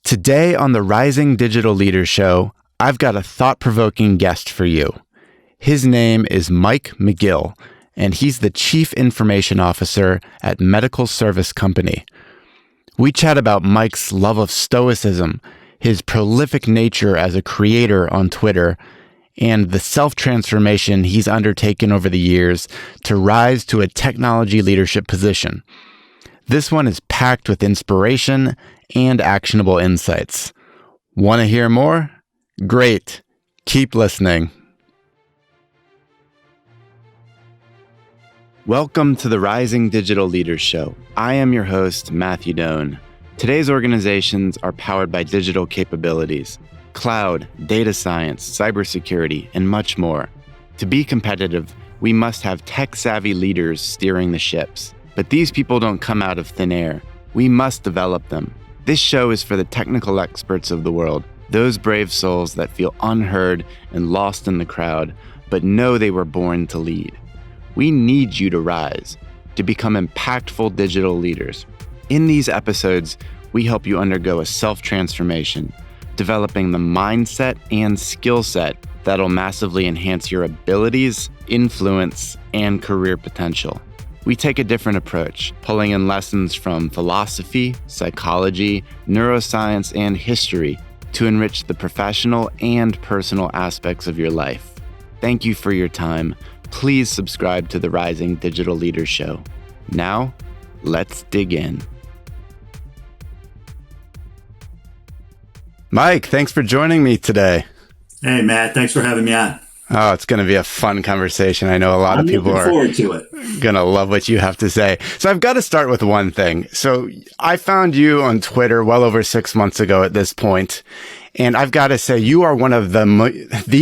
Today on the Rising Digital Leaders Show, I've got a thought-provoking guest for you. His name is Mike McGill, and he's the Chief Information Officer at Medical Service Company. We chat about Mike's love of Stoicism, his prolific nature as a creator on Twitter, and the self-transformation he's undertaken over the years to rise to a technology leadership position. This one is packed with inspiration and actionable insights. Want to hear more? Great. Keep listening. Welcome to the Rising Digital Leaders Show. I am your host, Matthew Doan. Today's organizations are powered by digital capabilities, cloud, data science, cybersecurity, and much more. To be competitive, we must have tech-savvy leaders steering the ships. But these people don't come out of thin air. We must develop them. This show is for the technical experts of the world, those brave souls that feel unheard and lost in the crowd, but know they were born to lead. We need you to rise, to become impactful digital leaders. In these episodes, we help you undergo a self-transformation, developing the mindset and skill set that'll massively enhance your abilities, influence, and career potential. We take a different approach, pulling in lessons from philosophy, psychology, neuroscience, and history to enrich the professional and personal aspects of your life. Thank you for your time. Please subscribe to the Rising Digital Leaders Show. Now, let's dig in. Mike, thanks for joining me today. Hey, Matt. Thanks for having me on. Oh, it's going to be a fun conversation. I know a lot of people are going to love what you have to say. So I've got to start with one thing. So I found you on Twitter well over 6 months ago at this point, and I've got to say you are one of the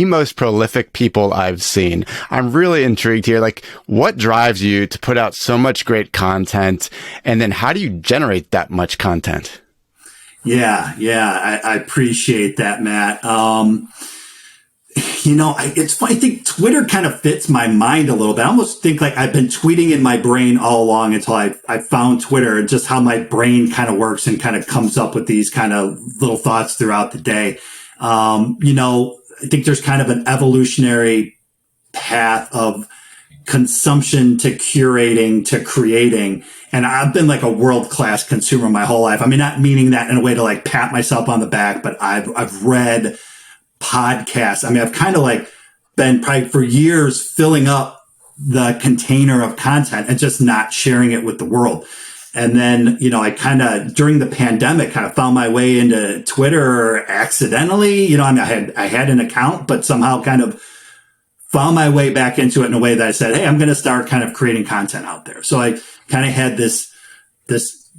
most prolific people I've seen. I'm really intrigued here. Like, what drives you to put out so much great content, and then how do you generate that much content? Yeah, I appreciate that, Matt. It's funny. I think Twitter kind of fits my mind a little bit. I almost think like I've been tweeting in my brain all along until I found Twitter, and just how my brain kind of works and kind of comes up with these kind of little thoughts throughout the day. I think there's kind of an evolutionary path of consumption to curating to creating. And I've been like a world-class consumer my whole life. I mean, not meaning that in a way to like pat myself on the back, but I've read podcasts. I mean, I've kind of like been probably for years filling up the container of content and just not sharing it with the world. And then, I kind of during the pandemic kind of found my way into Twitter accidentally. I had an account, but somehow kind of found my way back into it in a way that I said, hey, I'm going to start kind of creating content out there. So I kind of had this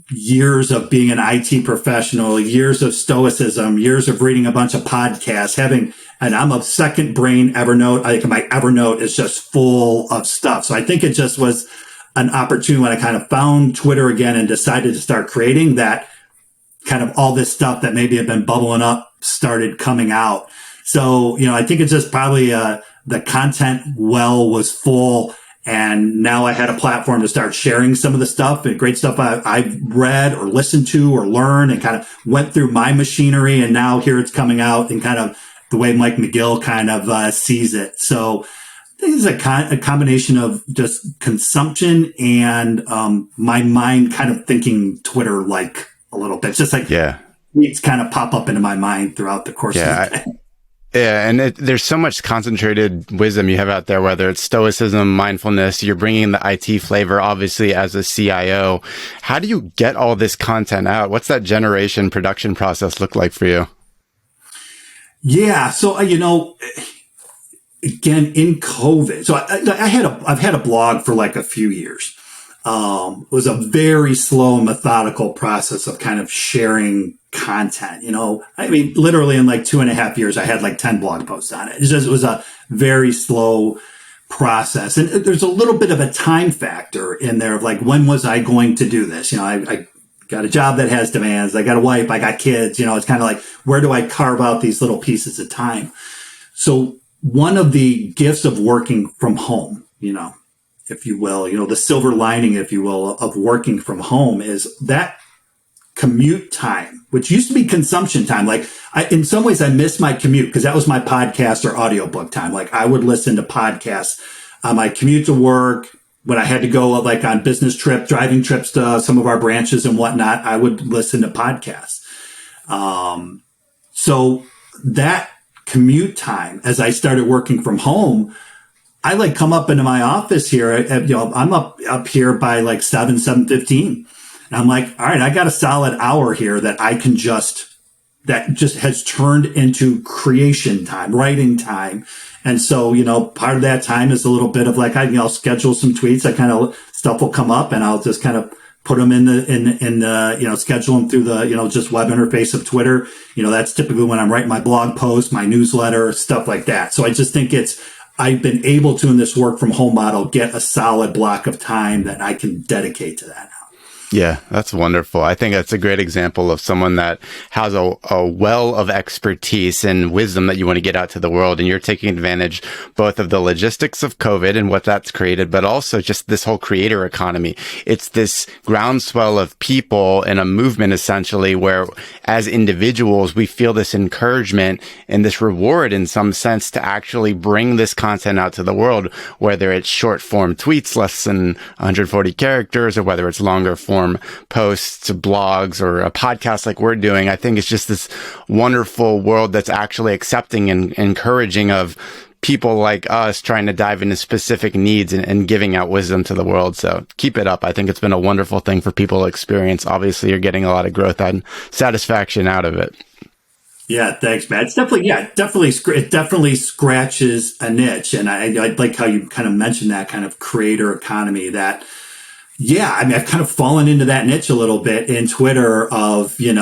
years of being an IT professional, years of stoicism, years of reading a bunch of podcasts, and I'm a second brain Evernote. I think my Evernote is just full of stuff. So I think it just was an opportunity when I kind of found Twitter again and decided to start creating that kind of all this stuff that maybe had been bubbling up started coming out. So, I think it's just probably, the content well was full. And now I had a platform to start sharing some of the stuff and great stuff I've read or listened to or learned, and kind of went through my machinery. And now here it's coming out in kind of the way Mike McGill kind of sees it. So I think it's a combination of just consumption and my mind kind of thinking Twitter like a little bit. It's just like tweets kind of pop up into my mind throughout the course of the day. Yeah, and there's so much concentrated wisdom you have out there, whether it's stoicism, mindfulness, you're bringing the IT flavor, obviously, as a CIO. How do you get all this content out? What's that production process look like for you? Yeah, so, again, in COVID, so I've had a blog for like a few years. It was a very slow and methodical process of kind of sharing content. Literally in like 2.5 years, I had like 10 blog posts on it. It was a very slow process. And there's a little bit of a time factor in there of like, when was I going to do this? I got a job that has demands. I got a wife. I got kids. It's kind of like, where do I carve out these little pieces of time? So one of the gifts of working from home, if you will, the silver lining, if you will, of working from home is that commute time, which used to be consumption time. Like in some ways I miss my commute because that was my podcast or audiobook time. Like I would listen to podcasts on my commute to work. When I had to go like on business trip, driving trips to some of our branches and whatnot, I would listen to podcasts. So that commute time, as I started working from home, I like come up into my office here. I'm up here by like 7:15. And I'm like, all right, I got a solid hour here that that just has turned into creation time, writing time. And so, part of that time is a little bit of like, I'll schedule some tweets. Stuff will come up and I'll just kind of put them in the, schedule them through the, just web interface of Twitter. That's typically when I'm writing my blog post, my newsletter, stuff like that. So I just think I've been able to, in this work from home model, get a solid block of time that I can dedicate to that now. Yeah, that's wonderful. I think that's a great example of someone that has a well of expertise and wisdom that you want to get out to the world. And you're taking advantage both of the logistics of COVID and what that's created, but also just this whole creator economy. It's this groundswell of people and a movement, essentially, where as individuals, we feel this encouragement and this reward in some sense to actually bring this content out to the world, whether it's short form tweets, less than 140 characters, or whether it's longer form posts, blogs, or a podcast like we're doing. I think it's just this wonderful world that's actually accepting and encouraging of people like us trying to dive into specific needs and giving out wisdom to the world. So keep it up. I think it's been a wonderful thing for people to experience. Obviously, you're getting a lot of growth and satisfaction out of it. Yeah, thanks, Matt. It's definitely, it definitely scratches a niche. And I like how you kind of mentioned that kind of creator economy that, yeah, I mean, I've kind of fallen into that niche a little bit in Twitter of, Jim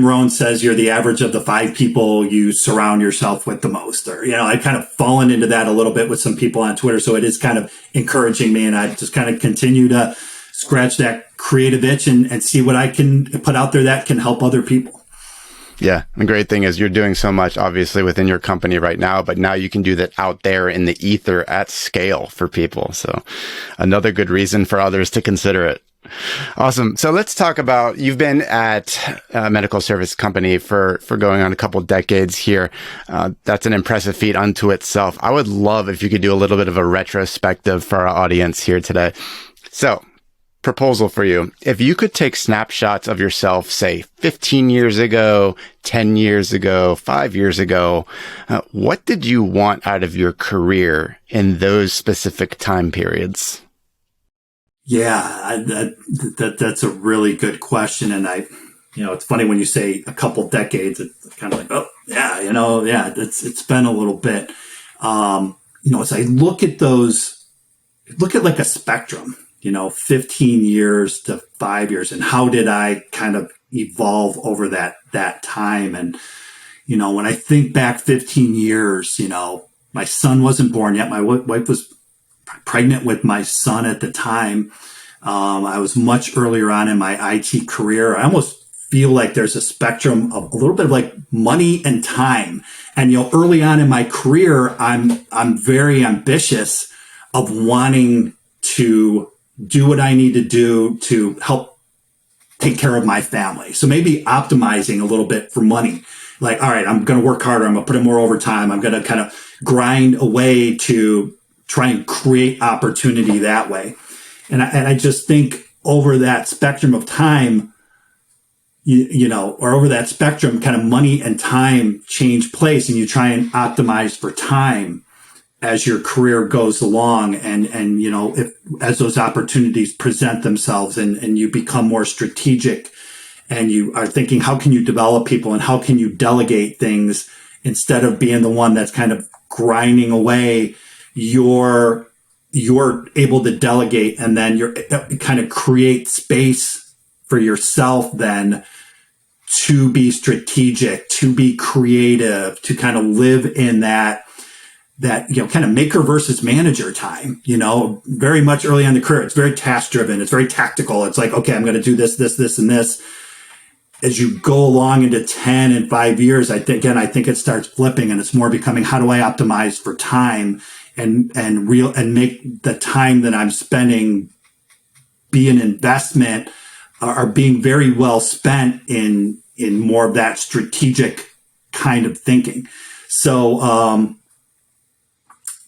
Rohn says you're the average of the 5 people you surround yourself with the most, or, I've kind of fallen into that a little bit with some people on Twitter. So it is kind of encouraging me, and I just kind of continue to scratch that creative itch and see what I can put out there that can help other people. Yeah. The great thing is you're doing so much, obviously, within your company right now, but now you can do that out there in the ether at scale for people. So another good reason for others to consider it. Awesome. So let's talk about, you've been at a medical service company for going on a couple decades here. That's an impressive feat unto itself. I would love if you could do a little bit of a retrospective for our audience here today. So, proposal for you. If you could take snapshots of yourself, say 15 years ago, 10 years ago, 5 years ago, what did you want out of your career in those specific time periods? Yeah, that's a really good question. And it's funny when you say a couple decades, it's kind of like, oh yeah, it's been a little bit, as I look at like a spectrum, 15 years to 5 years, and how did I kind of evolve over that time? And, when I think back 15 years, my son wasn't born yet. My wife was pregnant with my son at the time. I was much earlier on in my IT career. I almost feel like there's a spectrum of a little bit of like money and time. And, early on in my career, I'm very ambitious of wanting to do what I need to do to help take care of my family. So maybe optimizing a little bit for money. Like, all right, I'm going to work harder. I'm going to put in more overtime. I'm going to kind of grind away to try and create opportunity that way. And I just think over that spectrum of time, or over that spectrum, kind of money and time change place, and you try and optimize for time as your career goes along, and as those opportunities present themselves, and you become more strategic, and you are thinking, how can you develop people and how can you delegate things instead of being the one that's kind of grinding away. You're able to delegate, and then you're kind of create space for yourself then to be strategic, to be creative, to kind of live in that kind of maker versus manager time, very much early on in the career. It's very task driven. It's very tactical. It's like, okay, I'm going to do this, and this. As you go along into 10 and 5 years, I think it starts flipping, and it's more becoming, how do I optimize for time and make the time that I'm spending be an investment are being very well spent in more of that strategic kind of thinking. So,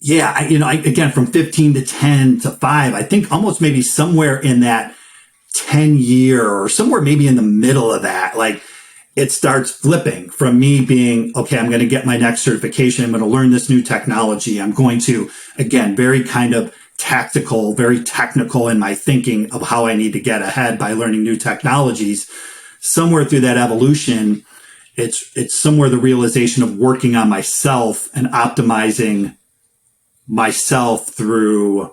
again, from 15 to 10 to 5, I think almost maybe somewhere in that 10-year or somewhere maybe in the middle of that, like it starts flipping from me being, okay, I'm going to get my next certification. I'm going to learn this new technology. I'm going to, again, very kind of tactical, very technical in my thinking of how I need to get ahead by learning new technologies. Somewhere through that evolution, it's somewhere the realization of working on myself and optimizing myself through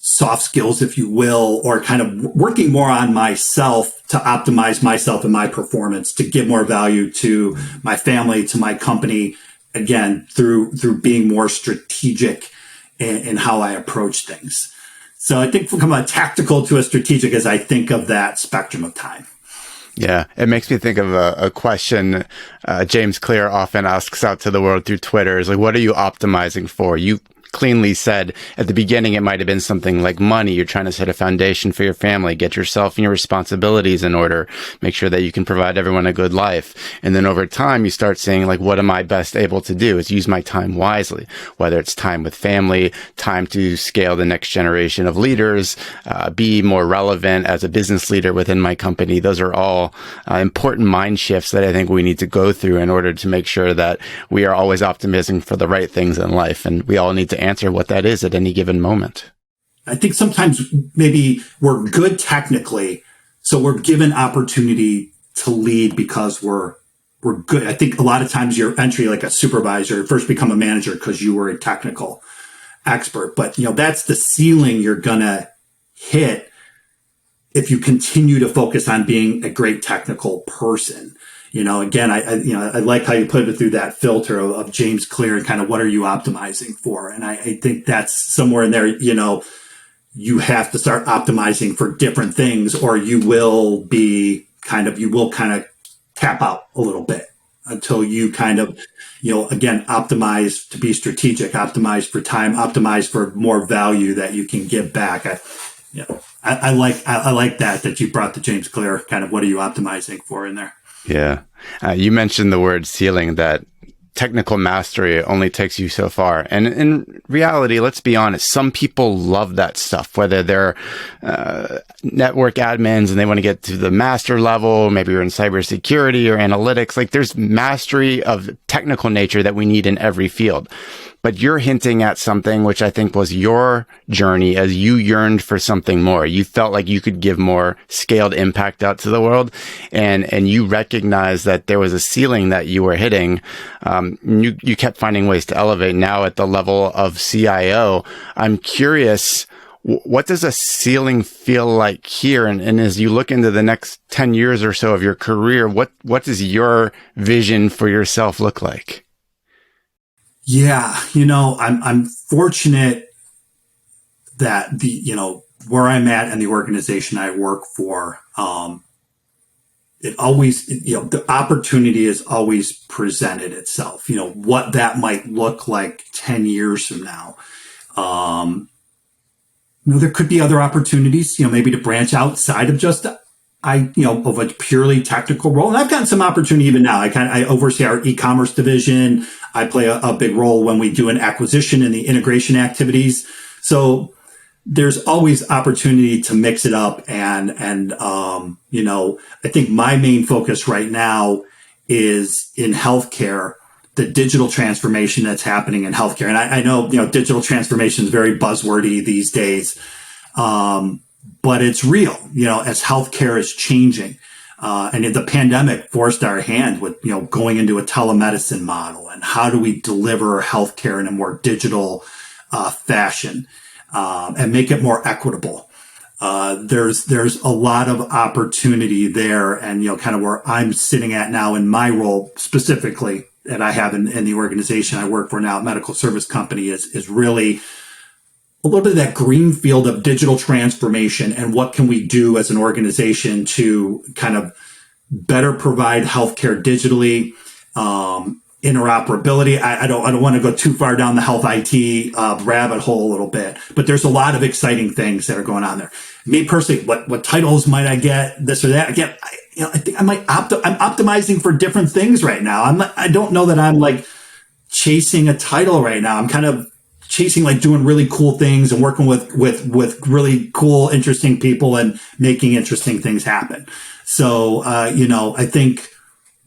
soft skills, if you will, or kind of working more on myself to optimize myself and my performance, to give more value to my family, to my company, again, through being more strategic in how I approach things. So I think from a tactical to a strategic as I think of that spectrum of time. Yeah, it makes me think of a question James Clear often asks out to the world through Twitter is like, what are you optimizing for? You cleanly said at the beginning, it might have been something like money. You're trying to set a foundation for your family, get yourself and your responsibilities in order, make sure that you can provide everyone a good life. And then over time, you start saying, like, what am I best able to do? Is use my time wisely, whether it's time with family, time to scale the next generation of leaders, be more relevant as a business leader within my company. Those are all important mind shifts that I think we need to go through in order to make sure that we are always optimism for the right things in life. And we all need to answer what that is at any given moment. I think sometimes maybe we're good technically, so we're given opportunity to lead because we're good. I think a lot of times your entry like a supervisor, first become a manager because you were a technical expert, but that's the ceiling you're gonna hit if you continue to focus on being a great technical person. Again, I like how you put it through that filter of James Clear and kind of what are you optimizing for? And I think that's somewhere in there, you have to start optimizing for different things or you will kind of tap out a little bit until you kind of, again, optimize to be strategic, optimize for time, optimize for more value that you can give back. I like that you brought the James Clear kind of what are you optimizing for in there. Yeah. You mentioned the word ceiling, that technical mastery only takes you so far. And in reality, let's be honest, some people love that stuff, whether they're network admins and they want to get to the master level, maybe you're in cybersecurity or analytics. Like there's mastery of technical nature that we need in every field. But you're hinting at something which I think was your journey as you yearned for something more. You felt like you could give more scaled impact out to the world. And you recognized that there was a ceiling that you were hitting. You kept finding ways to elevate. Now at the level of CIO, I'm curious, what does a ceiling feel like here? And as you look into the next 10 years or so of your career, what does your vision for yourself look like? Yeah, I'm fortunate that where I'm at and the organization I work for, it always, the opportunity has always presented itself, what that might look like 10 years from now. There could be other opportunities, maybe to branch outside of just of a purely technical role. And I've gotten some opportunity even now. I oversee our e-commerce division. I play a big role when we do an acquisition and the integration activities. So there's always opportunity to mix it up. And I think my main focus right now is in healthcare, the digital transformation that's happening in healthcare. And I know, digital transformation is very buzzwordy these days. But it's real, as healthcare is changing. And the pandemic forced our hand with, going into a telemedicine model and how do we deliver healthcare in a more digital fashion and make it more equitable. There's a lot of opportunity there. And, kind of where I'm sitting at now in my role specifically that I have in the organization I work for now, medical service company is really a little bit of that green field of digital transformation and what can we do as an organization to kind of better provide healthcare digitally, interoperability. I don't want to go too far down the health IT rabbit hole a little bit, but there's a lot of exciting things that are going on there. Me personally, what titles might I get? This or that? Again, I think I'm optimizing for different things right now. I don't know that I'm like chasing a title right now. I'm kind of chasing like doing really cool things and working with really cool, interesting people and making interesting things happen. So, I think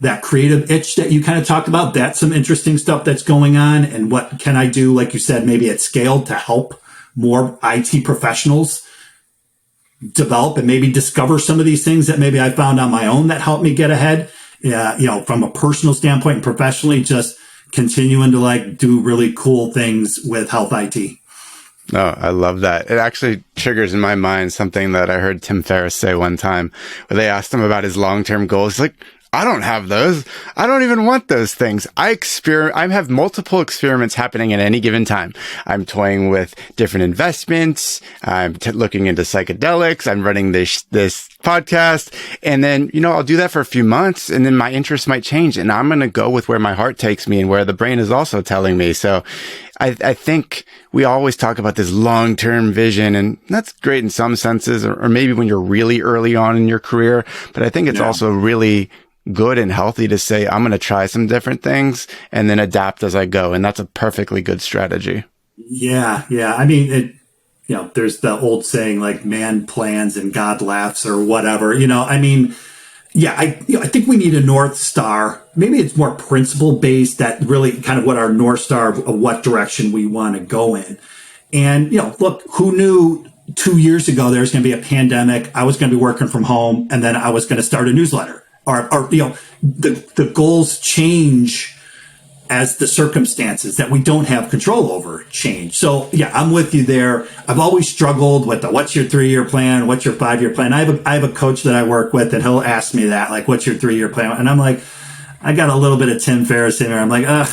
that creative itch that you kind of talked about, that's some interesting stuff that's going on. And what can I do, like you said, maybe at scale to help more IT professionals develop and maybe discover some of these things that maybe I found on my own that helped me get ahead. From a personal standpoint and professionally, just continuing to like do really cool things with health IT. Oh, I love that. It actually triggers in my mind something that I heard Tim Ferriss say one time where they asked him about his long-term goals. He's like, I don't have those. I don't even want those things. I have multiple experiments happening at any given time. I'm toying with different investments. I'm looking into psychedelics. I'm running this podcast. And then, I'll do that for a few months and then my interests might change and I'm going to go with where my heart takes me and where the brain is also telling me. So I think we always talk about this long-term vision, and that's great in some senses, or maybe when you're really early on in your career. But I think it's also really good and healthy to say, I'm going to try some different things and then adapt as I go. And that's a perfectly good strategy. Yeah. I mean, there's the old saying like man plans and God laughs or whatever, I think we need a North Star. Maybe it's more principle based, that really kind of what our North Star of what direction we want to go in. And, look, who knew 2 years ago there was going to be a pandemic. I was going to be working from home and then I was going to start a newsletter. Or the goals change as the circumstances that we don't have control over change. So I'm with you there. I've always struggled with what's your 3-year plan? What's your 5-year plan? I have a coach that I work with and he'll ask me that, like, what's your 3-year plan? And I'm like, I got a little bit of Tim Ferriss in there. I'm like, I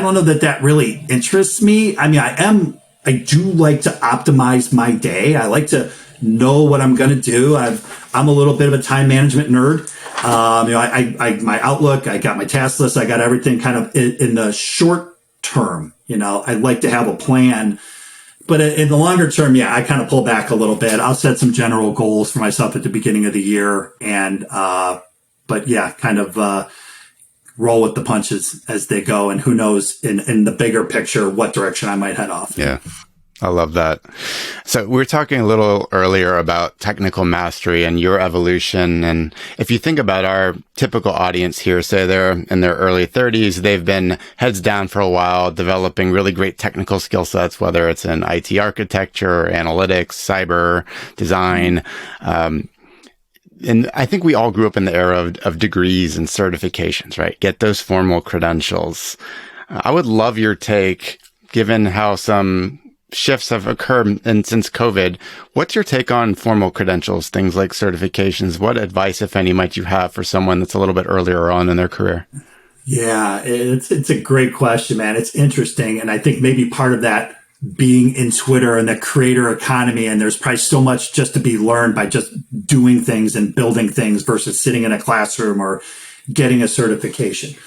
don't know that really interests me. I mean, I do like to optimize my day. I like to know what I'm going to do. I'm a little bit of a time management nerd. My Outlook, I got my task list, I got everything kind of in the short term. I like to have a plan, but in the longer term, I kind of pull back a little bit. I'll set some general goals for myself at the beginning of the year and, roll with the punches as they go. And who knows in the bigger picture, what direction I might head off. Yeah. I love that. So we were talking a little earlier about technical mastery and your evolution. And if you think about our typical audience here, say they're in their early 30s, they've been heads down for a while, developing really great technical skill sets, whether it's in IT architecture, analytics, cyber design. And I think we all grew up in the era of degrees and certifications, right? Get those formal credentials. I would love your take, given how some shifts have occurred and since COVID. What's your take on formal credentials, things like certifications? What advice, if any, might you have for someone that's a little bit earlier on in their career? Yeah, it's a great question, man. It's interesting. And I think maybe part of that being in Twitter and the creator economy, and there's probably so much just to be learned by just doing things and building things versus sitting in a classroom or getting a certification.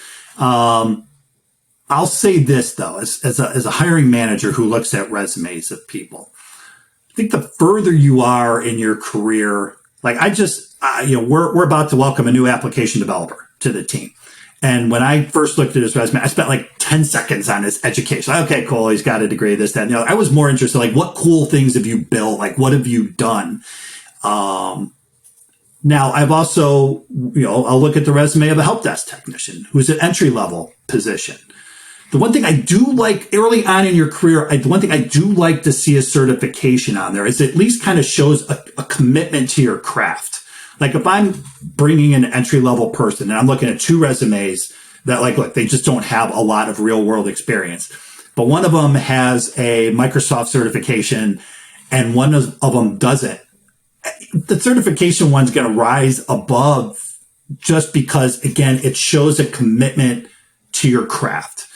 I'll say this, though, as a hiring manager who looks at resumes of people, I think the further you are in your career, like we're about to welcome a new application developer to the team. And when I first looked at his resume, I spent like 10 seconds on his education. Okay, cool. He's got a degree, this, that. I was more interested, like, what cool things have you built? Like, what have you done? Now, I've also, I'll look at the resume of a help desk technician who's an entry level position. The one thing I do like early on in your career, the one thing I do like to see a certification on there is it at least kind of shows a commitment to your craft. Like if I'm bringing in an entry level person and I'm looking at 2 resumes that look, they just don't have a lot of real world experience, but one of them has a Microsoft certification and one of them doesn't. The certification one's going to rise above just because, again, it shows a commitment to your craft.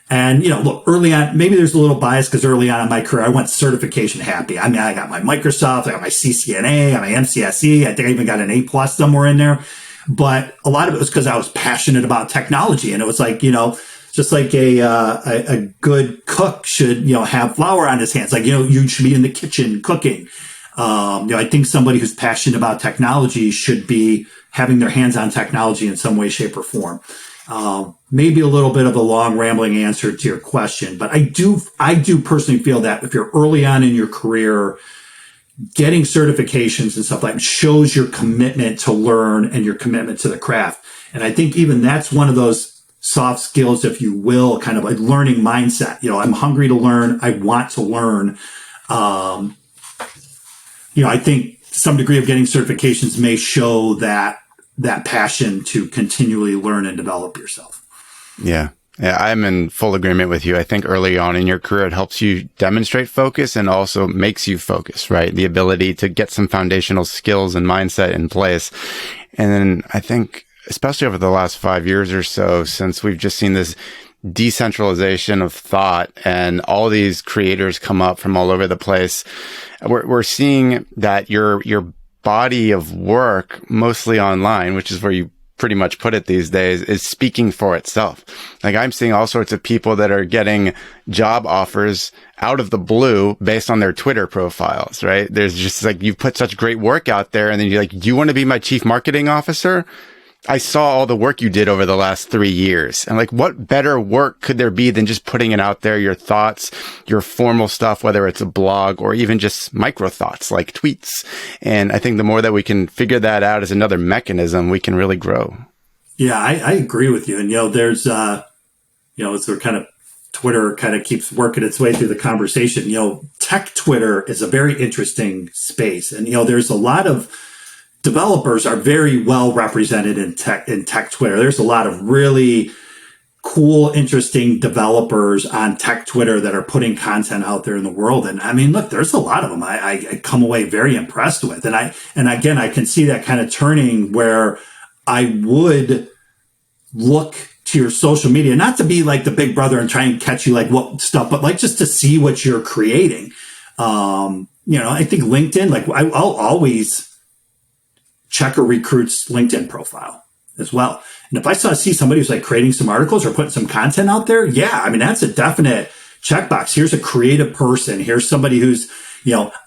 And, look, early on, maybe there's a little bias because early on in my career, I went certification happy. I mean, I got my Microsoft, I got my CCNA, I got my MCSE. I think I even got an A+ somewhere in there. But a lot of it was because I was passionate about technology. And it was like, just like a good cook should, have flour on his hands. Like, you should be in the kitchen cooking. I think somebody who's passionate about technology should be having their hands on technology in some way, shape, or form. Maybe a little bit of a long rambling answer to your question, but I do personally feel that if you're early on in your career, getting certifications and stuff like that shows your commitment to learn and your commitment to the craft. And I think even that's one of those soft skills, if you will, kind of a learning mindset. I'm hungry to learn. I want to learn. I think some degree of getting certifications may show that passion to continually learn and develop yourself. Yeah. Yeah, I'm in full agreement with you. I think early on in your career, it helps you demonstrate focus and also makes you focus, right? The ability to get some foundational skills and mindset in place. And then I think, especially over the last 5 years or so, since we've just seen this decentralization of thought and all these creators come up from all over the place, we're seeing that your body of work, mostly online, which is where you pretty much put it these days, is speaking for itself. Like, I'm seeing all sorts of people that are getting job offers out of the blue based on their Twitter profiles, right? There's just like, you put such great work out there and then you're like, do you want to be my chief marketing officer? I saw all the work you did over the last 3 years. And like, what better work could there be than just putting it out there, your thoughts, your formal stuff, whether it's a blog or even just micro thoughts like tweets. And I think the more that we can figure that out as another mechanism, we can really grow. Yeah, I agree with you. And, there's, as we're kind of, Twitter kind of keeps working its way through the conversation. Tech Twitter is a very interesting space. And, there's a lot of developers are very well represented in tech Twitter. There's a lot of really cool, interesting developers on tech Twitter that are putting content out there in the world. And I mean, look, there's a lot of them I come away very impressed with. And again, I can see that kind of turning where I would look to your social media, not to be like the big brother and try and catch you like what stuff, but like just to see what you're creating. I think LinkedIn, like I'll always check a recruit's LinkedIn profile as well. And if I see somebody who's like creating some articles or putting some content out there, yeah, I mean, that's a definite checkbox. Here's a creative person. Here's somebody who's,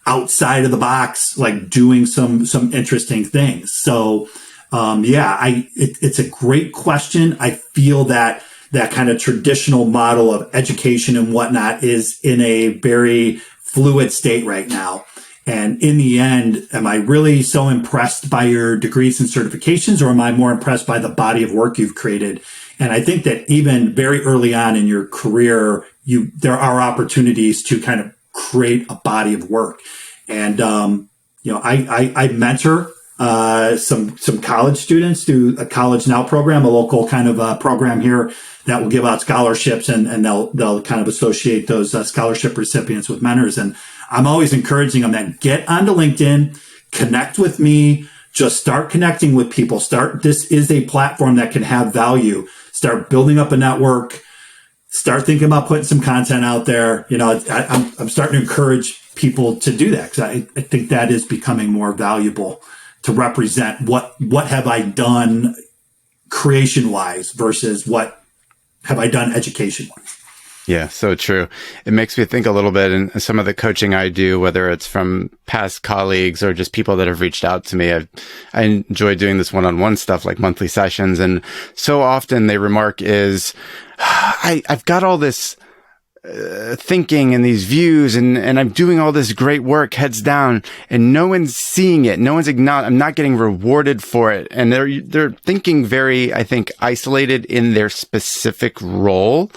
outside of the box, like doing some interesting things. So, it's a great question. I feel that kind of traditional model of education and whatnot is in a very fluid state right now. And in the end, am I really so impressed by your degrees and certifications, or am I more impressed by the body of work you've created? And I think that even very early on in your career, there are opportunities to kind of create a body of work. And, I mentor some college students through a College Now program, a local kind of program here that will give out scholarships, and they'll kind of associate those scholarship recipients with mentors. And I'm always encouraging them that get onto LinkedIn, connect with me, just start connecting with people. This is a platform that can have value. Start building up a network, start thinking about putting some content out there. I'm starting to encourage people to do that, because I think that is becoming more valuable to represent what have I done creation wise versus what have I done education wise. Yeah, so true. It makes me think a little bit in some of the coaching I do, whether it's from past colleagues or just people that have reached out to me. I enjoy doing this one-on-one stuff like monthly sessions. And so often they remark is, I've got all this thinking and these views and I'm doing all this great work heads down and no one's seeing it. No one's acknowledging. I'm not getting rewarded for it. And they're thinking very, I think, isolated in their specific role.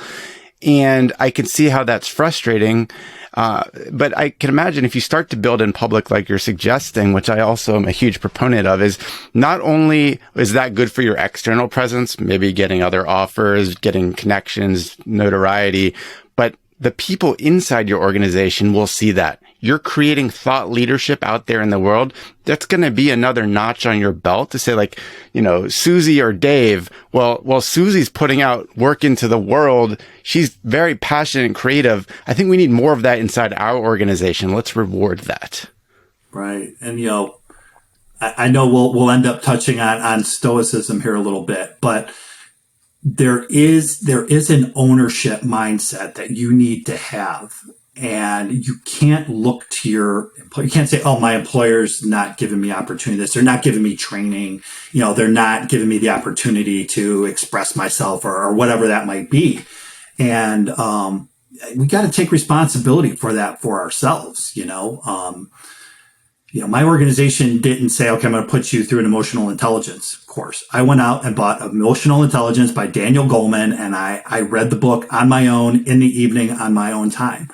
And I can see how that's frustrating. But I can imagine if you start to build in public, like you're suggesting, which I also am a huge proponent of, is not only is that good for your external presence, maybe getting other offers, getting connections, notoriety, but the people inside your organization will see that. You're creating thought leadership out there in the world. That's going to be another notch on your belt to say, like, Susie or Dave, well, Susie's putting out work into the world. She's very passionate and creative. I think we need more of that inside our organization. Let's reward that. Right. And, I know we'll end up touching on Stoicism here a little bit, but there is an ownership mindset that you need to have. And you can't look to you can't say, oh, my employer's not giving me opportunities. They're not giving me training. They're not giving me the opportunity to express myself or whatever that might be. And, we got to take responsibility for that for ourselves. My organization didn't say, okay, I'm going to put you through an emotional intelligence course. I went out and bought Emotional Intelligence by Daniel Goleman, and I read the book on my own in the evening on my own time.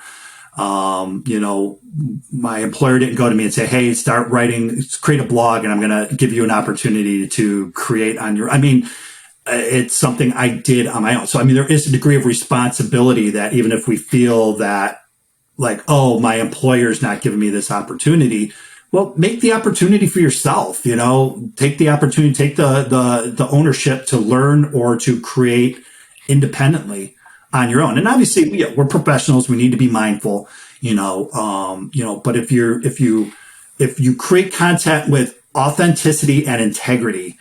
My employer didn't go to me and say, hey, start writing, create a blog, and I'm going to give you an opportunity to create on your, it's something I did on my own. So, there is a degree of responsibility that even if we feel that like, oh, my employer's not giving me this opportunity, well, make the opportunity for yourself, take the opportunity, take the ownership to learn or to create independently on your own. And obviously we're professionals. We need to be mindful, but if you create content with authenticity and integrity,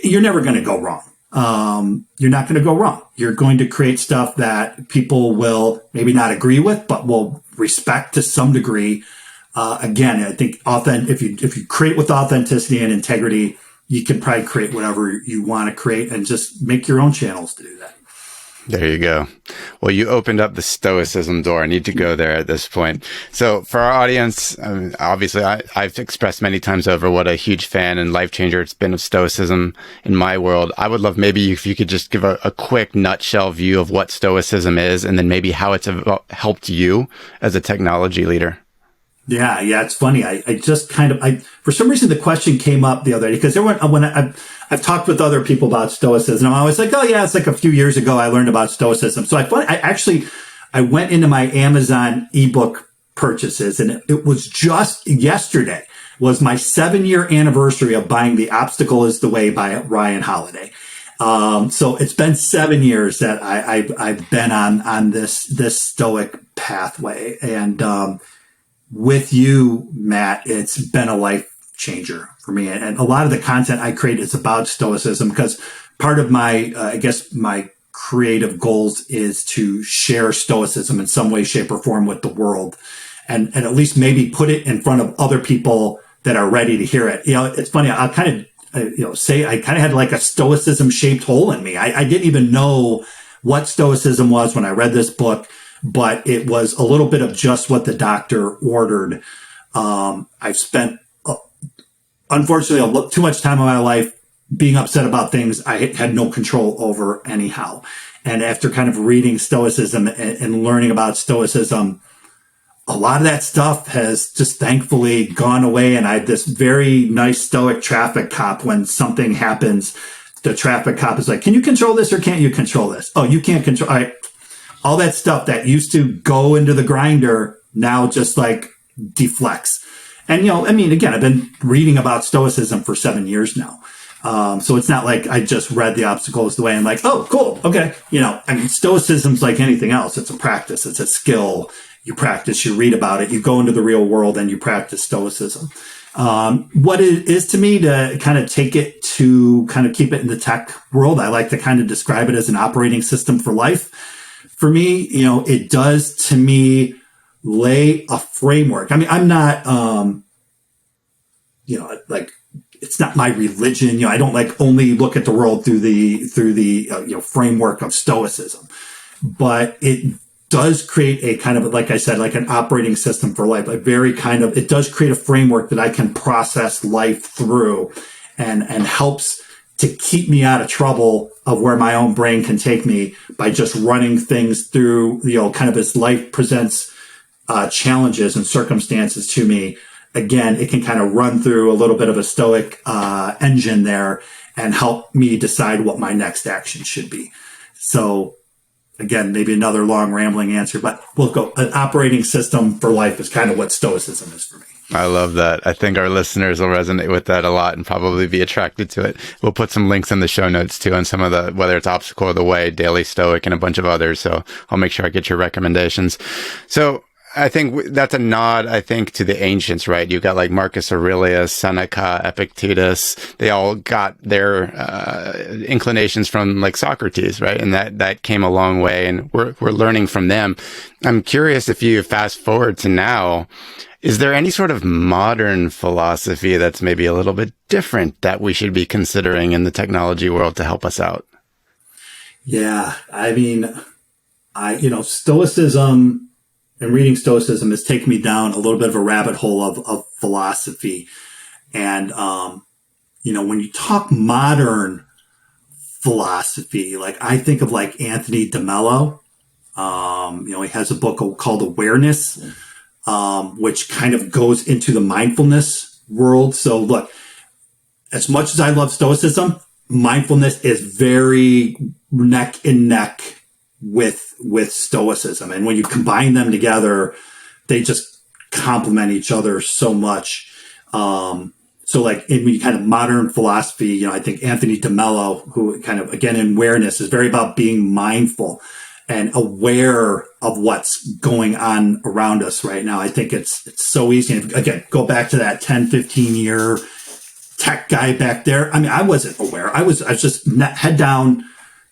you're never going to go wrong. You're not going to go wrong. You're going to create stuff that people will maybe not agree with, but will respect to some degree. Again, I think if you create with authenticity and integrity, you can probably create whatever you want to create and just make your own channels to do that. There you go. Well, you opened up the Stoicism door. I need to go there at this point. So for our audience, obviously I've expressed many times over what a huge fan and life changer it's been of Stoicism in my world. I would love maybe if you could just give a quick nutshell view of what Stoicism is, and then maybe how it's helped you as a technology leader. Yeah. It's funny. I just for some reason, the question came up the other day because I've talked with other people about Stoicism. I'm always like, oh yeah, it's like a few years ago I learned about Stoicism. So I went into my Amazon ebook purchases, and it was just yesterday was my 7-year anniversary of buying The Obstacle is the Way by Ryan Holiday. So it's been 7 years that I've been on this Stoic pathway, and with you, Matt, it's been a life changer for me. And a lot of the content I create is about Stoicism because part of my creative goals is to share Stoicism in some way, shape, or form with the world, and at least maybe put it in front of other people that are ready to hear it. It's funny. I'll kind of say I kind of had like a Stoicism-shaped hole in me. I didn't even know what Stoicism was when I read this book, but it was a little bit of just what the doctor ordered. I've spent, unfortunately, too much time in my life being upset about things I had no control over anyhow. And after kind of reading Stoicism and learning about Stoicism, a lot of that stuff has just thankfully gone away. And I had this very nice Stoic traffic cop. When something happens, the traffic cop is like, can you control this or can't you control this? Oh, you can't control. All that stuff that used to go into the grinder now just like deflects. And, again, I've been reading about Stoicism for 7 years now. So it's not like I just read The Obstacle is the Way and like, oh, cool. Okay. Stoicism's like anything else. It's a practice. It's a skill. You practice, you read about it, you go into the real world and you practice Stoicism. What it is to me to kind of take it to kind of keep it in the tech world, I like to kind of describe it as an operating system for life. For me, it does to me lay a framework. I'm not, like, it's not my religion. I don't like only look at the world through the framework of Stoicism, but it does create a kind of, like I said, like an operating system for life, it does create a framework that I can process life through and helps to keep me out of trouble of where my own brain can take me by just running things through, kind of as life presents challenges and circumstances to me. Again, it can kind of run through a little bit of a Stoic engine there and help me decide what my next action should be. So again, maybe another long rambling answer, but we'll go. An operating system for life is kind of what Stoicism is for me. I love that. I think our listeners will resonate with that a lot and probably be attracted to it. We'll put some links in the show notes too on some of the, whether it's Obstacle of the Way, Daily Stoic, and a bunch of others. So I'll make sure I get your recommendations. So I think that's a nod, I think, to the ancients, right? You've got like Marcus Aurelius, Seneca, Epictetus. They all got their inclinations from like Socrates, right? And that came a long way, and we're learning from them. I'm curious, if you fast forward to now, is there any sort of modern philosophy that's maybe a little bit different that we should be considering in the technology world to help us out? Yeah, I mean, Stoicism and reading Stoicism has taken me down a little bit of a rabbit hole of philosophy. And, when you talk modern philosophy, like I think of like Anthony DeMello. He has a book called Awareness, which kind of goes into the mindfulness world. So look, as much as I love Stoicism, mindfulness is very neck and neck with Stoicism. And when you combine them together, they just complement each other so much. So like in kind of modern philosophy, I think Anthony DeMello, who kind of, again, in awareness, is very about being mindful and aware of what's going on around us right now. I think it's so easy. And again, go back to that 10, 15 year tech guy back there. I mean, I wasn't aware. I was just head down,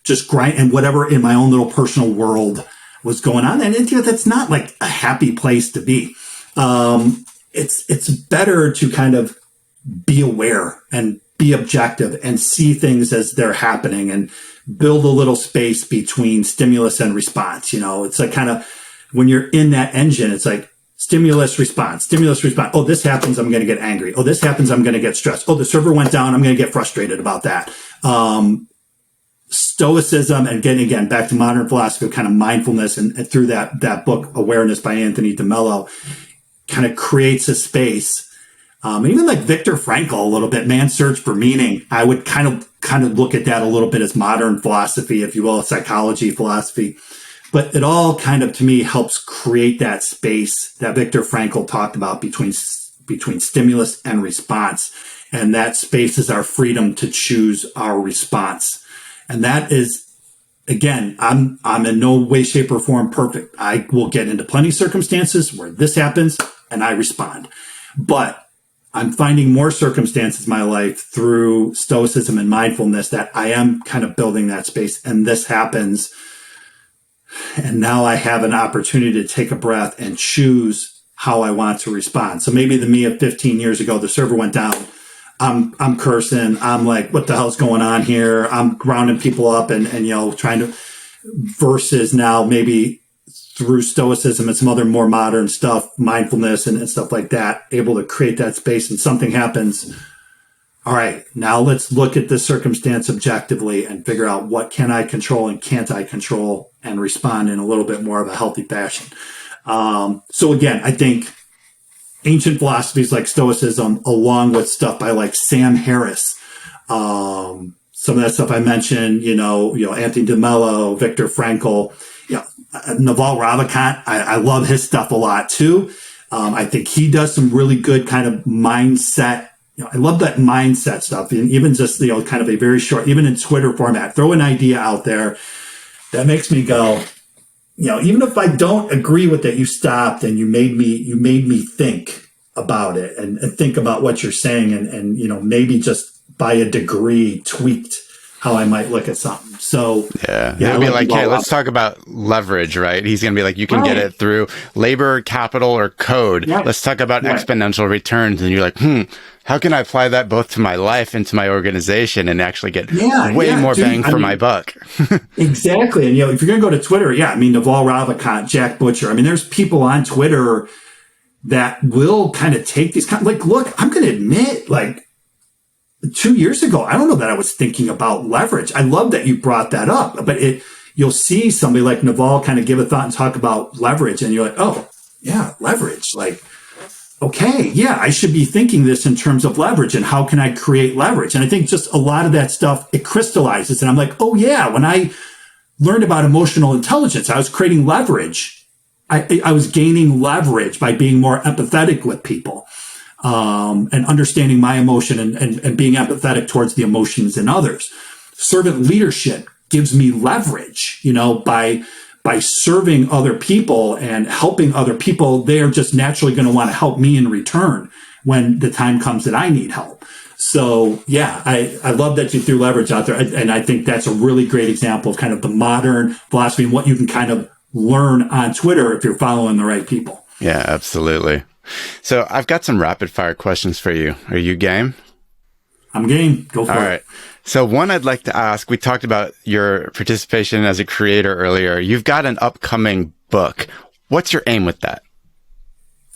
just grind and whatever in my own little personal world was going on. And that's not like a happy place to be. It's better to kind of be aware and be objective and see things as they're happening and build a little space between stimulus and response. It's like kind of when you're in that engine, it's like stimulus, response. Oh, this happens, I'm going to get angry. Oh, this happens, I'm going to get stressed. Oh, the server went down, I'm going to get frustrated about that. Stoicism, and getting again back to modern philosophy of kind of mindfulness, and through that book, Awareness by Anthony DeMello, kind of creates a space. Even like Viktor Frankl a little bit, Man's Search for Meaning. I would kind of look at that a little bit as modern philosophy, if you will, psychology philosophy. But it all kind of, to me, helps create that space that Viktor Frankl talked about between stimulus and response. And that space is our freedom to choose our response. And that is, again, I'm in no way, shape, or form perfect. I will get into plenty of circumstances where this happens and I respond. But I'm finding more circumstances in my life through Stoicism and mindfulness that I am kind of building that space, and this happens. And now I have an opportunity to take a breath and choose how I want to respond. So maybe the me of 15 years ago, the server went down. I'm cursing. I'm like, what the hell's going on here? I'm rounding people up and trying to, versus now maybe through Stoicism and some other more modern stuff, mindfulness and stuff like that, able to create that space, and something happens. All right, now let's look at this circumstance objectively and figure out what can I control and can't I control, and respond in a little bit more of a healthy fashion. So again, I think ancient philosophies like Stoicism, along with stuff by like Sam Harris, some of that stuff I mentioned, Anthony DeMello, Viktor Frankl, Naval Ravikant, I love his stuff a lot too. I think he does some really good kind of mindset. I love that mindset stuff. And even just, kind of a very short, even in Twitter format, throw an idea out there that makes me go, even if I don't agree with it, you stopped and you made me think about it and think about what you're saying and maybe just by a degree tweaked how I might look at something. So he'll be like, hey, let's talk about leverage, right? He's going to be like, you can get it through labor, capital, or code. Right. Let's talk about exponential returns. And you're like, how can I apply that both to my life and to my organization and actually get way more bang for my buck? Exactly. And, if you're going to go to Twitter, Naval Ravikant, Jack Butcher, there's people on Twitter that will kind of take these look, I'm going to admit, 2 years ago, I don't know that I was thinking about leverage. I love that you brought that up, but you'll see somebody like Naval kind of give a thought and talk about leverage, and you're like, oh, yeah, leverage. Okay, I should be thinking this in terms of leverage and how can I create leverage? And I think just a lot of that stuff, it crystallizes. And I'm like, oh yeah, when I learned about emotional intelligence, I was creating leverage. I was gaining leverage by being more empathetic with people. And understanding my emotion and being empathetic towards the emotions in others. Servant leadership gives me leverage, by by serving other people and helping other people, they are just naturally going to want to help me in return when the time comes that I need help. So yeah, I love that you threw leverage out there. And I think that's a really great example of kind of the modern philosophy and what you can kind of learn on Twitter if you're following the right people. Yeah, absolutely. So I've got some rapid fire questions for you. Are you game? I'm game. Go for it. All right. So one I'd like to ask, we talked about your participation as a creator earlier. You've got an upcoming book. What's your aim with that?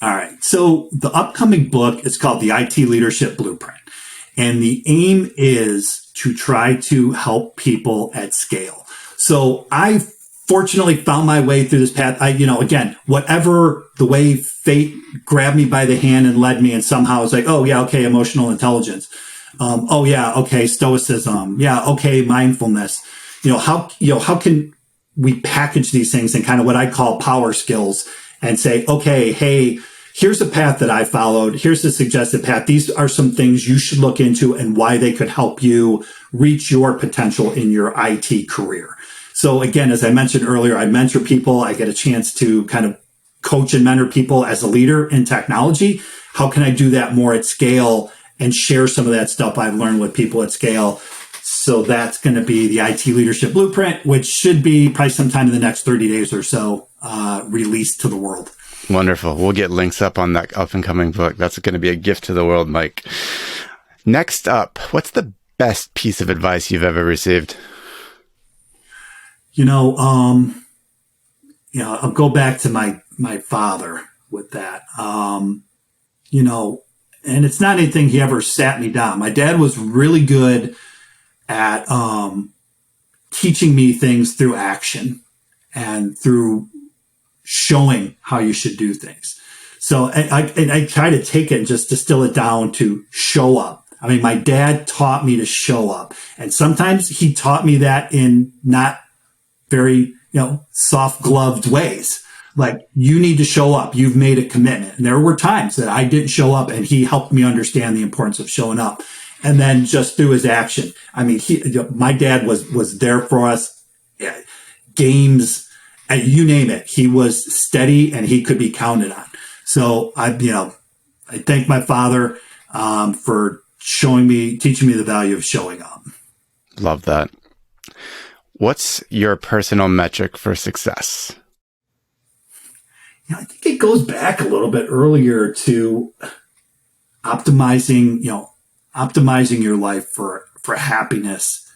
All right. So the upcoming book is called The IT Leadership Blueprint. And the aim is to try to help people at scale. So I fortunately found my way through this path. Again, whatever the way fate grabbed me by the hand and led me, and somehow it's like, oh yeah, okay, emotional intelligence. Oh yeah, okay, stoicism. Yeah, okay, mindfulness. How can we package these things in kind of what I call power skills and say, okay, hey, here's a path that I followed. Here's the suggested path. These are some things you should look into and why they could help you reach your potential in your IT career. So again, as I mentioned earlier, I mentor people. I get a chance to kind of coach and mentor people as a leader in technology. How can I do that more at scale and share some of that stuff I've learned with people at scale? So that's going to be the IT Leadership Blueprint, which should be probably sometime in the next 30 days or so, released to the world. Wonderful. We'll get links up on that up and coming book. That's going to be a gift to the world, Mike. Next up, what's the best piece of advice you've ever received? I'll go back to my father with that. And it's not anything he ever sat me down. My dad was really good at teaching me things through action and through showing how you should do things. So I try to take it and just distill it down to show up. I mean, my dad taught me to show up, and sometimes he taught me that in not very, soft gloved ways. Like, you need to show up. You've made a commitment. And there were times that I didn't show up, and he helped me understand the importance of showing up. And then just through his action. I mean, my dad was there for us. Yeah, games, you name it. He was steady and he could be counted on. So I thank my father for teaching me the value of showing up. Love that. What's your personal metric for success? I think it goes back a little bit earlier to optimizing your life for happiness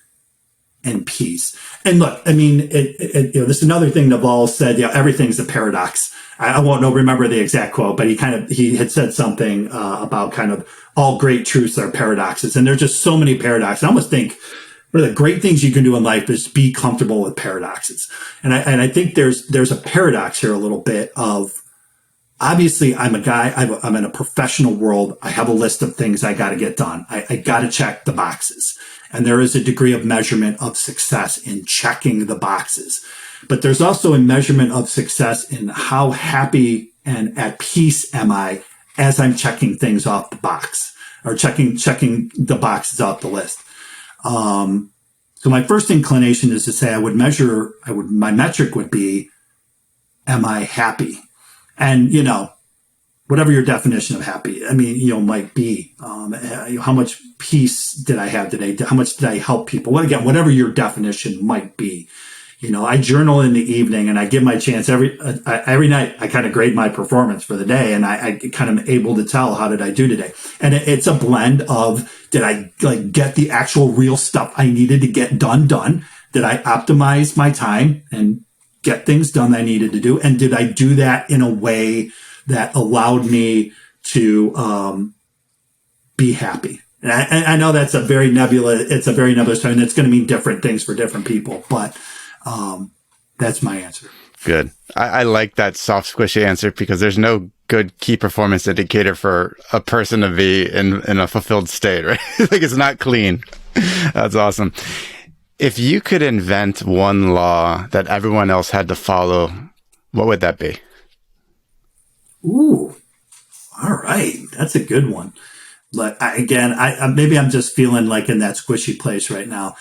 and peace. And look, I mean, this is another thing Naval said, everything's a paradox. I won't remember the exact quote, but he had said something about kind of all great truths are paradoxes. And there's just so many paradoxes. I almost think one of the great things you can do in life is be comfortable with paradoxes. And I think there's a paradox here a little bit of, obviously I'm a guy, I'm in a professional world. I have a list of things I got to get done. I got to check the boxes. And there is a degree of measurement of success in checking the boxes. But there's also a measurement of success in how happy and at peace am I as I'm checking things off the box, or checking the boxes off the list. So my first inclination is to say my metric would be, am I happy? And, whatever your definition of happy, might be, how much peace did I have today? How much did I help people? Whatever your definition might be. I journal in the evening and I give my chance every night. I kind of grade my performance for the day, and I kind of am able to tell, how did I do today? And it's a blend of, did I get the actual real stuff I needed to get done? Did I optimize my time and get things done that I needed to do? And did I do that in a way that allowed me to be happy? And I know that's a very nebulous term, and it's going to mean different things for different people, but that's my answer. Good. I like that soft, squishy answer, because there's no good key performance indicator for a person to be in a fulfilled state, right? It's not clean. That's awesome. If you could invent one law that everyone else had to follow, what would that be? Ooh, all right. That's a good one. But maybe I'm just feeling like in that squishy place right now.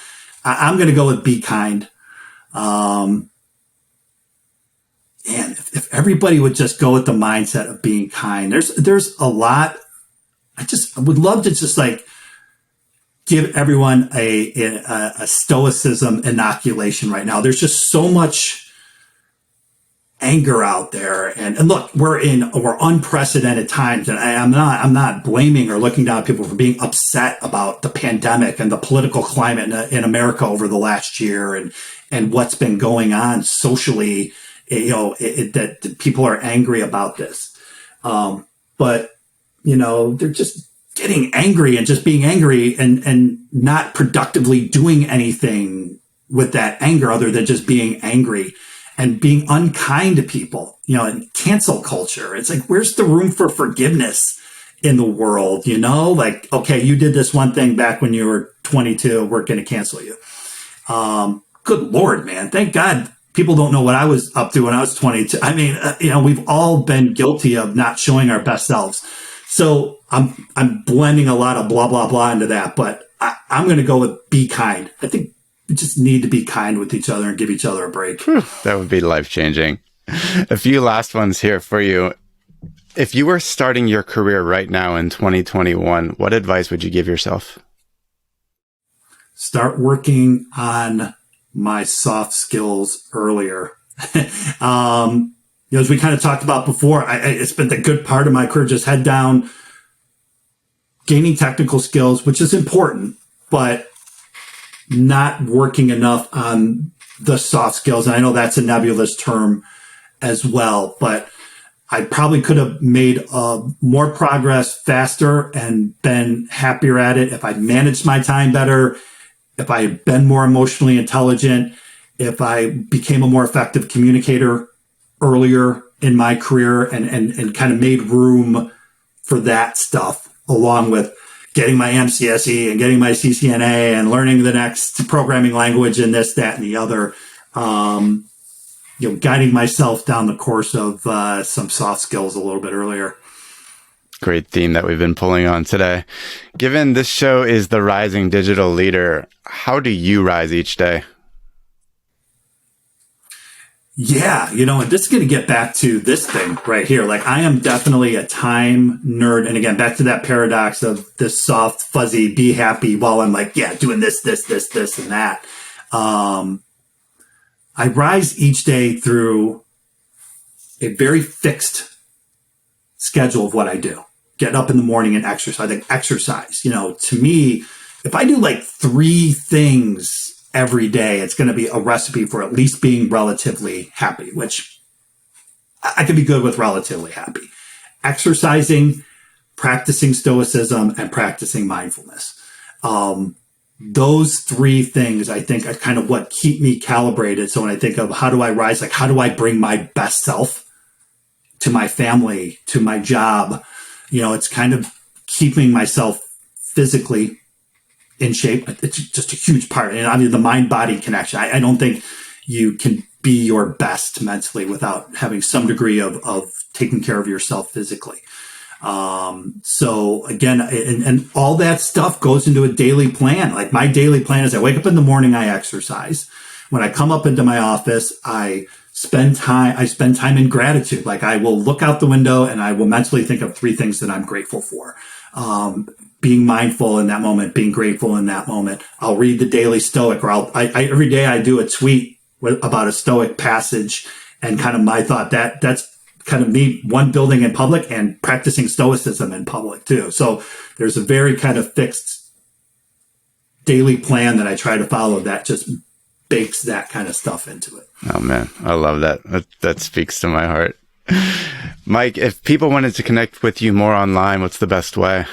I'm going to go with be kind. man, if everybody would just go with the mindset of being kind, there's a lot. I would love to just like give everyone a stoicism inoculation right now. There's just so much anger out there. And look, we're unprecedented times. And I'm not blaming or looking down at people for being upset about the pandemic and the political climate in America over the last year and what's been going on socially, that people are angry about this. But, they're just getting angry and just being angry and not productively doing anything with that anger other than just being angry and being unkind to people, and cancel culture. It's like, where's the room for forgiveness in the world? Like, okay, you did this one thing back when you were 22, we're going to cancel you. Good Lord, man. Thank God people don't know what I was up to when I was 22. I mean, we've all been guilty of not showing our best selves. So I'm blending a lot of blah, blah, blah into that, but I'm going to go with be kind. I think we just need to be kind with each other and give each other a break. That would be life-changing. A few last ones here for you. If you were starting your career right now in 2021, what advice would you give yourself? Start working on my soft skills earlier. As we kind of talked about before, it's been the good part of my career, just head down, gaining technical skills, which is important, but not working enough on the soft skills. And I know that's a nebulous term as well, but I probably could have made more progress faster and been happier at it if I'd managed my time better, if I had been more emotionally intelligent, if I became a more effective communicator earlier in my career and kind of made room for that stuff, along with getting my MCSE and getting my CCNA and learning the next programming language and this, that, and the other, guiding myself down the course of some soft skills a little bit earlier. Great theme that we've been pulling on today. Given this show is the Rising Digital Leader, how do you rise each day? Yeah, and this is going to get back to this thing right here. Like, I am definitely a time nerd. And again, back to that paradox of this soft, fuzzy, be happy while I'm like, yeah, doing this, and that. I rise each day through a very fixed schedule of what I do. Get up in the morning and exercise. Like, exercise, to me, if I do like 3 things every day, it's going to be a recipe for at least being relatively happy, which I can be good with relatively happy. Exercising, practicing stoicism, and practicing mindfulness. Those 3 things, I think, are kind of what keep me calibrated. So when I think of how do I rise, like how do I bring my best self to my family, to my job, it's kind of keeping myself physically in shape. It's just a huge part. And I mean, the mind-body connection. I don't think you can be your best mentally without having some degree of taking care of yourself physically. So again, and all that stuff goes into a daily plan. Like, my daily plan is I wake up in the morning, I exercise. When I come up into my office, I spend time in gratitude. Like, I will look out the window and I will mentally think of 3 things that I'm grateful for. Being mindful in that moment, being grateful in that moment. I'll read the daily Stoic, or every day I do a tweet about a Stoic passage and kind of my thought. That's kind of me, one, building in public and practicing Stoicism in public too. So there's a very kind of fixed daily plan that I try to follow that just bakes that kind of stuff into it. Oh man, I love that. That speaks to my heart. Mike, if people wanted to connect with you more online, what's the best way?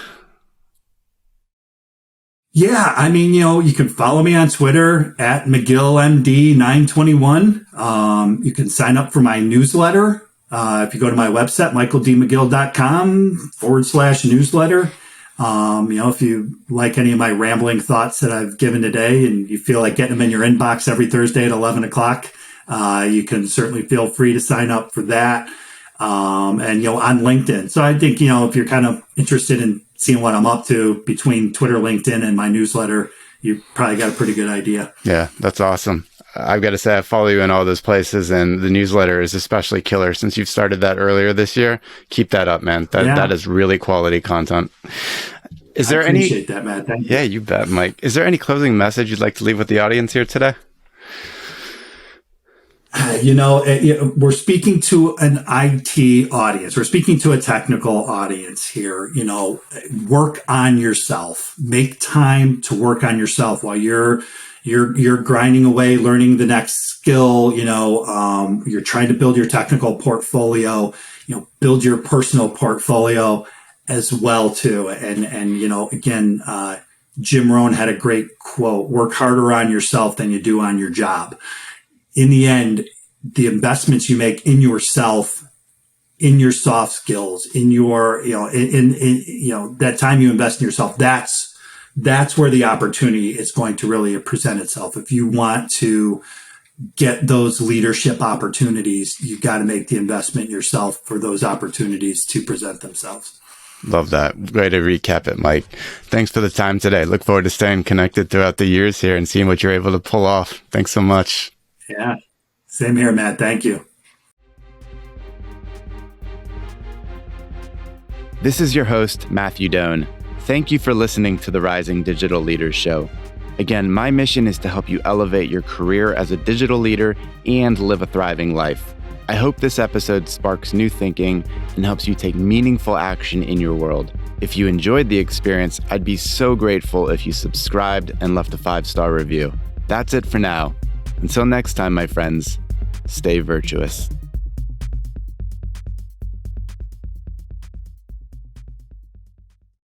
Yeah, I mean, you can follow me on Twitter at McGillMD921. You can sign up for my newsletter. If you go to my website, michaeldmcgill.com/newsletter. If you like any of my rambling thoughts that I've given today and you feel like getting them in your inbox every Thursday at 11 o'clock, you can certainly feel free to sign up for that. On LinkedIn. So I think, if you're kind of interested in seeing what I'm up to between Twitter, LinkedIn, and my newsletter, you probably got a pretty good idea. Yeah, that's awesome. I've got to say, I follow you in all those places, and the newsletter is especially killer since you've started that earlier this year. Keep that up, man. That is really quality content. Is there I appreciate that, Matt. Thank you. Yeah, you bet, Mike. Is there any closing message you'd like to leave with the audience here today? We're speaking to an IT audience. We're speaking to a technical audience here. Work on yourself. Make time to work on yourself while you're grinding away, learning the next skill. You're trying to build your technical portfolio. Build your personal portfolio as well too. And again, Jim Rohn had a great quote: "Work harder on yourself than you do on your job." In the end, the investments you make in yourself, in your soft skills, in your, that time you invest in yourself, that's where the opportunity is going to really present itself. If you want to get those leadership opportunities, you've got to make the investment yourself for those opportunities to present themselves. Love that. Way to recap it, Mike. Thanks for the time today. Look forward to staying connected throughout the years here and seeing what you're able to pull off. Thanks so much. Yeah. Same here, Matt. Thank you. This is your host, Matthew Doan. Thank you for listening to the Rising Digital Leaders Show. Again, my mission is to help you elevate your career as a digital leader and live a thriving life. I hope this episode sparks new thinking and helps you take meaningful action in your world. If you enjoyed the experience, I'd be so grateful if you subscribed and left a 5-star review. That's it for now. Until next time, my friends, stay virtuous.